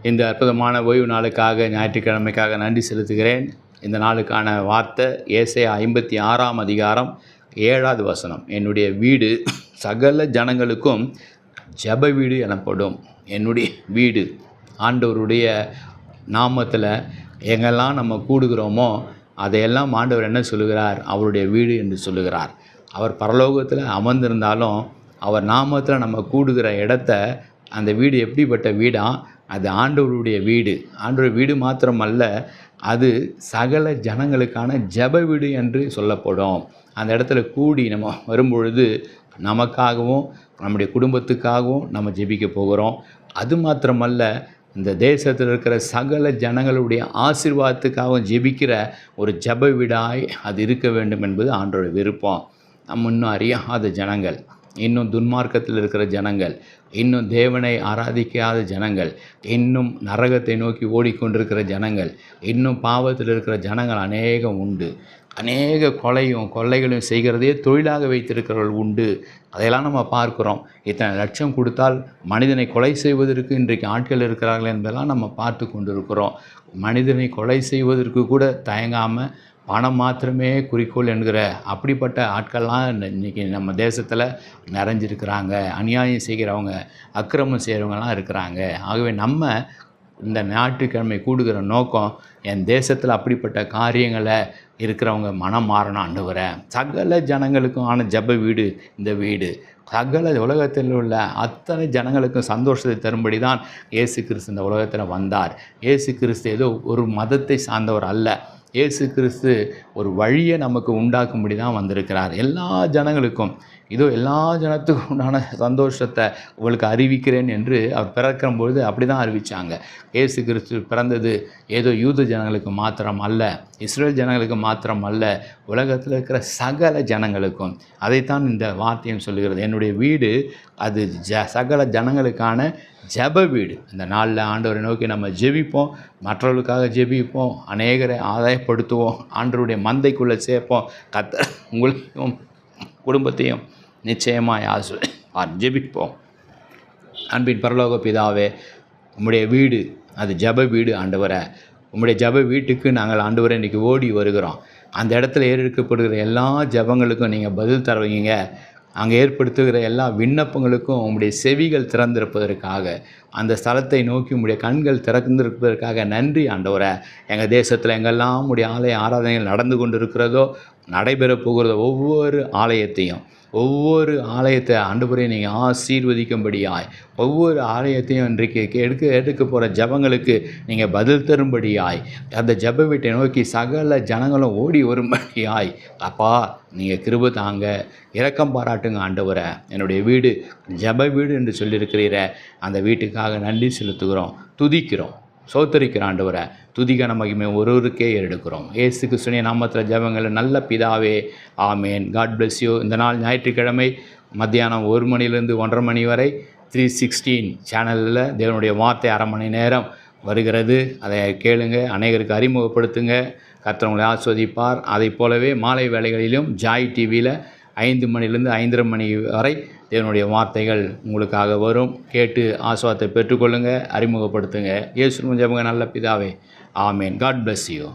இந்த அற்புதமான ஓய்வு நாளுக்காக, ஞாயிற்றுக்கிழமைக்காக நன்றி செலுத்துகிறேன். இந்த நாளுக்கான வார்த்தை ஏசாயா 56ஆம் அதிகாரம் 7வது வசனம். என்னுடைய வீடு சகல ஜனங்களுக்கும் ஜெப வீடு எனப்படும். என்னுடைய வீடு ஆண்டவருடைய நாமத்தில் எங்கெல்லாம் நம்ம கூடுகிறோமோ அதையெல்லாம் ஆண்டவர் என்ன சொல்லுகிறார்? அவருடைய வீடு என்று சொல்லுகிறார். அவர் பரலோகத்தில் அமர்ந்திருந்தாலும் அவர் நாமத்தில் நம்ம கூடுகிற இடத்த, அந்த வீடு எப்படிப்பட்ட வீடா? அது ஆண்டவருடைய வீடு. ஆண்டவர் வீடு மாத்திரமல்ல, அது சகல ஜனங்களுக்கான ஜெப வீடு என்று சொல்லப்படும். அந்த இடத்துல கூடி நம்ம வரும்பொழுது நமக்காகவும் நம்முடைய குடும்பத்துக்காகவும் நம்ம ஜெபிக்க போகிறோம். அது மாத்திரமல்ல, இந்த தேசத்தில் இருக்கிற சகல ஜனங்களுடைய ஆசீர்வாதத்துக்காகவும் ஜெபிக்கிற ஒரு ஜெப வீடாய் அது இருக்க வேண்டும் என்பது ஆண்டவருடைய விருப்பம். நம்ம இன்னும் அறியாத ஜனங்கள், இன்னும் துன்மார்க்கத்தில் இருக்கிற ஜனங்கள், இன்னும் தேவனை ஆராதிக்காத ஜனங்கள், இன்னும் நரகத்தை நோக்கி ஓடிக்கொண்டிருக்கிற ஜனங்கள், இன்னும் பாவத்தில் இருக்கிற ஜனங்கள் அநேகம் உண்டு. அநேக கொள்ளைகளையும் செய்கிறதையே தொழிலாக வைத்திருக்கிறவர்கள் உண்டு. அதையெல்லாம் நம்ம பார்க்குறோம். இத்தனை லட்சம் கொடுத்தால் மனிதனை கொலை செய்வதற்கு இன்றைக்கு ஆட்கள் இருக்கிறார்கள் என்பதெல்லாம் நம்ம பார்த்து கொண்டிருக்கிறோம். மனிதனை கொலை செய்வதற்கு கூட தயங்காமல் பணம் மாத்திரமே குறிக்கோள் என்கிற அப்படிப்பட்ட ஆட்கள்லாம் இன்றைக்கி நம்ம தேசத்தில் நிறைஞ்சிருக்கிறாங்க. அநியாயம் செய்கிறவங்க, அக்கிரமம் செய்கிறவங்கலாம் இருக்கிறாங்க. ஆகவே நம்ம இந்த ஞாயிற்றுக்கிழமை கூடுகிற நோக்கம், என் தேசத்தில் அப்படிப்பட்ட காரியங்களை இருக்கிறவங்க மனம் மாறணும் ஆண்டவரே. சகல ஜனங்களுக்கும் ஆன ஜெப வீடு இந்த வீடு. சகல உலகத்தில் உள்ள அத்தனை ஜனங்களுக்கும் சந்தோஷத்தை தரும்படி தான் இயேசு கிறிஸ்து இந்த உலகத்தில் வந்தார். இயேசு கிறிஸ்து ஏதோ ஒரு மதத்தை சார்ந்தவர் அல்ல. இயேசு கிறிஸ்து ஒரு வழியை நமக்கு உண்டாக்கும்படி தான் வந்திருக்கிறார். எல்லா ஜனங்களுக்கும், இதோ எல்லா ஜனத்துக்கும் உண்டான சந்தோஷத்தை உங்களுக்கு அறிவிக்கிறேன் என்று அவர் பிறக்கும்பொழுது அப்படி தான் அறிவித்தாங்க. இயேசு கிறிஸ்து பிறந்தது ஏதோ யூத ஜனங்களுக்கு மாத்திரம் அல்ல, இஸ்ரேல் ஜனங்களுக்கு மாத்திரம் அல்ல, உலகத்தில் இருக்கிற சகல ஜனங்களுக்கும். அதைத்தான் இந்த வார்த்தையும் சொல்லுகிறது. என்னுடைய வீடு அது சகல ஜனங்களுக்கான ஜெப வீடு. இந்த நாளில் ஆண்டவரை நோக்கி நம்ம ஜெபிப்போம், மற்றவர்களுக்காக ஜெபிப்போம், அநேகரை ஆதாயப்படுத்துவோம், ஆண்டவருடைய மந்தைக்குள்ளே சேர்ப்போம். கர்த்தர் உங்களையும் குடும்பத்தையும் நிச்சயமாக ஜெபிப்போம். அன்பின் பரலோக பிதாவே, உம்முடைய வீடு அது ஜெப வீடு ஆண்டவரை. உம்முடைய ஜெப வீட்டுக்கு நாங்கள் ஆண்டவரை இன்றைக்கி ஓடி வருகிறோம். அந்த இடத்துல ஏறெடுக்கப்படுகிற எல்லா ஜெபங்களுக்கும் நீங்கள் பதில் தருவீங்க. அங்கே ஏற்படுத்துகிற எல்லா விண்ணப்பங்களுக்கும் உங்களுடைய செவிகள் திறந்திருப்பதற்காக, அந்த ஸ்தலத்தை நோக்கி உங்களுடைய கண்கள் திறந்திருப்பதற்காக நன்றி ஆண்டவரே. எங்கள் தேசத்தில் எங்கெல்லாம் உங்களுடைய ஆலய ஆராதனைகள் நடந்து கொண்டு இருக்கிறதோ, நடைபெறப் போகிறதோ ஒவ்வொரு ஆலயத்தை ஆண்டவரே நீங்கள் ஆசீர்வதிக்கும்படியாய், ஒவ்வொரு ஆலயத்தையும் இன்றைக்கு எடுக்க போகிற ஜபங்களுக்கு நீங்கள் பதில் தரும்படியாய், அந்த ஜப வீட்டை நோக்கி சகல ஜனங்களும் ஓடி வரும்படியாய் அப்பா நீங்கள் கிருபை தாங்க, இரக்கம் பாராட்டுங்க ஆண்டவரை. என்னுடைய வீடு ஜப வீடு என்று சொல்லியிருக்கிறீர, அந்த வீட்டுக்காக நன்றி செலுத்துகிறோம், துதிக்கிறோம், சோத்தரிக்கிற ஆண்டவரை. துதிக்கான மகிமை ஒருவருக்கே எடுக்கிறோம். இயேசு கிறிஸ்துவின் நாமத்தில் ஜெபங்களை நல்ல பிதாவே, ஆமேன். God bless you. இந்த நாள் ஞாயிற்றுக்கிழமை மத்தியானம் 1 மணிலேருந்து 1:30 மணி வரை 316 சேனலில் தேவனுடைய வார்த்தை 1/2 மணி நேரம் வருகிறது. அதை கேளுங்க, அநேகருக்கு அறிமுகப்படுத்துங்க. கர்த்தர் உங்களை ஆஸ்வதிப்பார். அதை போலவே மாலை வேளைகளிலும் ஜாய் டிவியில் 5 மணிலேருந்து 5:30 மணி வரை தேவனுடைய வார்த்தைகள் உங்களுக்காக வரும். கேட்டு ஆசீர்வாதத்தை பெற்றுக்கொள்ளுங்க, அறிமுகப்படுத்துங்க. இயேசுவின் ஜெபங்க நல்ல பிதாவே, ஆமேன். God bless you.